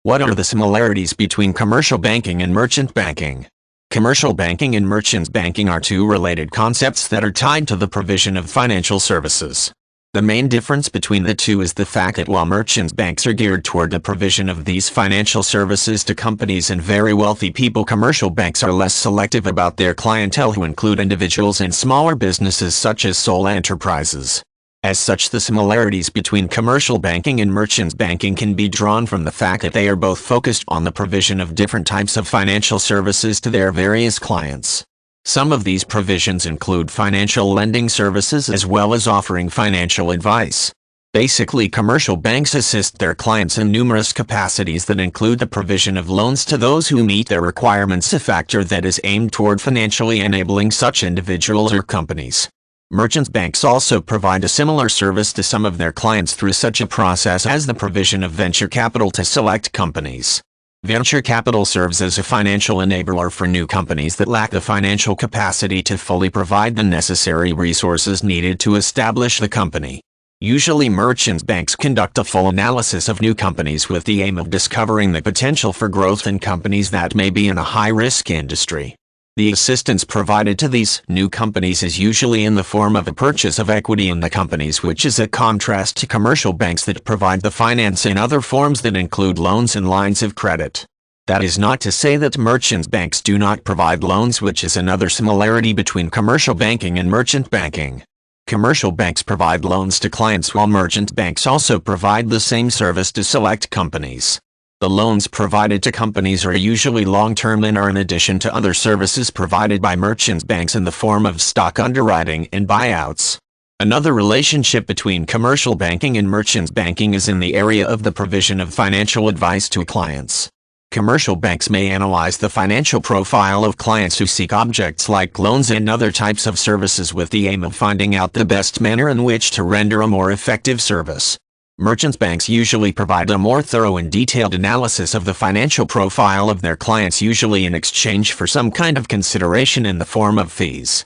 What are the similarities between commercial banking and merchant banking? Commercial banking and merchant banking are two related concepts that are tied to the provision of financial services. The main difference between the two is the fact that while merchant banks are geared toward the provision of these financial services to companies and very wealthy people, commercial banks are less selective about their clientele, who include individuals and smaller businesses such as sole enterprises. As such, the similarities between commercial banking and merchant banking can be drawn from the fact that they are both focused on the provision of different types of financial services to their various clients. Some of these provisions include financial lending services as well as offering financial advice. Basically, commercial banks assist their clients in numerous capacities that include the provision of loans to those who meet their requirements, a factor that is aimed toward financially enabling such individuals or companies. Merchant banks also provide a similar service to some of their clients through such a process as the provision of venture capital to select companies. Venture capital serves as a financial enabler for new companies that lack the financial capacity to fully provide the necessary resources needed to establish the company. Usually, merchant banks conduct a full analysis of new companies with the aim of discovering the potential for growth in companies that may be in a high-risk industry. The assistance provided to these new companies is usually in the form of a purchase of equity in the companies, which is a contrast to commercial banks that provide the finance in other forms that include loans and lines of credit. That is not to say that merchant banks do not provide loans, which is another similarity between commercial banking and merchant banking. Commercial banks provide loans to clients, while merchant banks also provide the same service to select companies. The loans provided to companies are usually long-term and are in addition to other services provided by merchant banks in the form of stock underwriting and buyouts. Another relationship between commercial banking and merchant banking is in the area of the provision of financial advice to clients. Commercial banks may analyze the financial profile of clients who seek objects like loans and other types of services with the aim of finding out the best manner in which to render a more effective service. Merchant banks usually provide a more thorough and detailed analysis of the financial profile of their clients, usually in exchange for some kind of consideration in the form of fees.